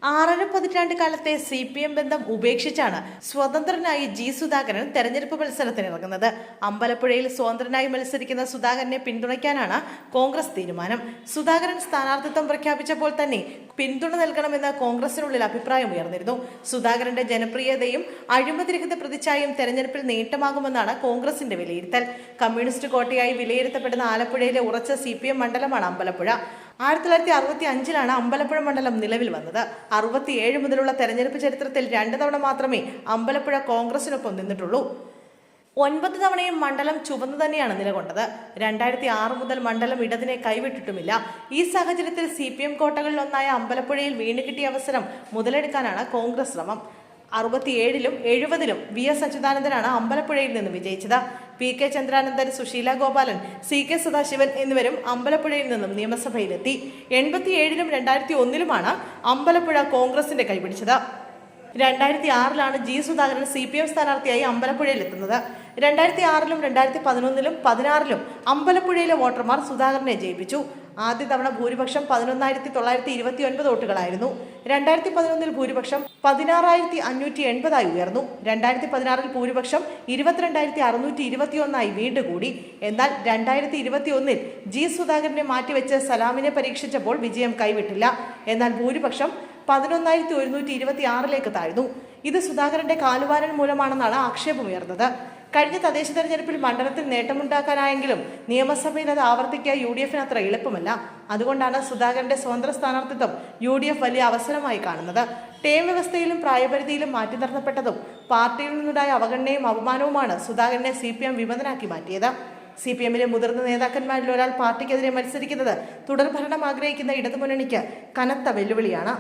6.5 പതിറ്റാണ്ട് കാലത്തെ CPM ബന്ധം ഉപേക്ഷിച്ചാണ് സ്വതന്ത്രനായി ജി സുധാകരൻ തെരഞ്ഞെടുപ്പ് മത്സരത്തിനിറങ്ങുന്നത്. അമ്പലപ്പുഴയിൽ സ്വതന്ത്രനായി മത്സരിക്കുന്ന സുധാകരനെ പിന്തുണയ്ക്കാനാണ് കോൺഗ്രസ് തീരുമാനം. സുധാകരൻ സ്ഥാനാർത്ഥിത്വം പ്രഖ്യാപിച്ചപ്പോൾ തന്നെ പിന്തുണ നൽകണമെന്ന് കോൺഗ്രസിനുള്ളിൽ അഭിപ്രായം ഉയർന്നിരുന്നു. സുധാകരന്റെ ജനപ്രിയതയും അഴിമതിരഹിത പ്രതിച്ഛായയും തെരഞ്ഞെടുപ്പിൽ നേട്ടമാകുമെന്നാണ് കോൺഗ്രസിന്റെ വിലയിരുത്തൽ. കമ്മ്യൂണിസ്റ്റ് കോട്ടയായി വിലയിരുത്തപ്പെടുന്ന ആലപ്പുഴയിലെ ഉറച്ച CPM മണ്ഡലമാണ് അമ്പലപ്പുഴ. 1965 അമ്പലപ്പുഴ മണ്ഡലം നിലവിൽ വന്നത്. 67 മുതലുള്ള തെരഞ്ഞെടുപ്പ് ചരിത്രത്തിൽ 2 തവണ മാത്രമേ അമ്പലപ്പുഴ കോൺഗ്രസിനൊപ്പം നിന്നിട്ടുള്ളൂ. 9 തവണയും മണ്ഡലം ചുവന്നു തന്നെയാണ് നിലകൊണ്ടത്. 2006 മുതൽ മണ്ഡലം ഇടതിനെ കൈവിട്ടിട്ടുമില്ല. ഈ സാഹചര്യത്തിൽ CPM കോട്ടകളിൽ ഒന്നായ അമ്പലപ്പുഴയിൽ വീണുകിട്ടിയ അവസരം മുതലെടുക്കാനാണ് കോൺഗ്രസ് ശ്രമം. 67-ലും 70-ലും VS അച്യുതാനന്ദനാണ് അമ്പലപ്പുഴയിൽ നിന്ന് വിജയിച്ചത്. PK ചന്ദ്രാനന്ദൻ, സുശീല ഗോപാലൻ, CK സദാശിവൻ എന്നിവരും അമ്പലപ്പുഴയിൽ നിന്നും നിയമസഭയിലെത്തി. 87-ലും 2001-ലുമാണ് അമ്പലപ്പുഴ കോൺഗ്രസിന്റെ കൈപിടിച്ചത്. 2006 ജി സുധാകരൻ CPM സ്ഥാനാർത്ഥിയായി അമ്പലപ്പുഴയിൽ എത്തുന്നത്. 2006-ലും 2011-ലും 2016-ലും അമ്പലപ്പുഴയിലെ വോട്ടർമാർ സുധാകരനെ ജയിപ്പിച്ചു. ആദ്യ തവണ ഭൂരിപക്ഷം 11,929 വോട്ടുകളായിരുന്നു. 2011-ൽ ഭൂരിപക്ഷം 16,580 ഉയർന്നു. 2016-ൽ ഭൂരിപക്ഷം 22,621 വീണ്ടും കൂടി. എന്നാൽ 2021-ൽ ജി സുധാകരനെ മാറ്റിവെച്ച് സലാമിനെ പരീക്ഷിച്ചപ്പോൾ വിജയം കൈവിട്ടില്ല. എന്നാൽ ഭൂരിപക്ഷം 11,126 താഴ്ന്നു. ഇത് സുധാകരന്റെ കാലുവാരൻ മൂലമാണെന്നാണ് ആക്ഷേപമുയർന്നത്. കഴിഞ്ഞ തദ്ദേശ തെരഞ്ഞെടുപ്പിൽ മണ്ഡലത്തിൽ നേട്ടമുണ്ടാക്കാനായെങ്കിലും നിയമസഭയിൽ അത് ആവർത്തിക്കുക UDFന് അത്ര എളുപ്പമല്ല. അതുകൊണ്ടാണ് സുധാകരന്റെ സ്വതന്ത്ര സ്ഥാനാർത്ഥിത്വം UDF വലിയ അവസരമായി കാണുന്നത്. ടേം വ്യവസ്ഥയിലും പ്രായപരിധിയിലും മാറ്റി നിർത്തപ്പെട്ടതും പാർട്ടിയിൽ നിന്നുണ്ടായ അവഗണനയും അപമാനവുമാണ് സുധാകരനെ CPM വിമതനാക്കി മാറ്റിയത്. CPMലെ മുതിർന്ന നേതാക്കന്മാരിൽ ഒരാൾ പാർട്ടിക്കെതിരെ മത്സരിക്കുന്നത് തുടർഭരണം ആഗ്രഹിക്കുന്ന ഇടതുമുന്നണിക്ക് കനത്ത വെല്ലുവിളിയാണ്.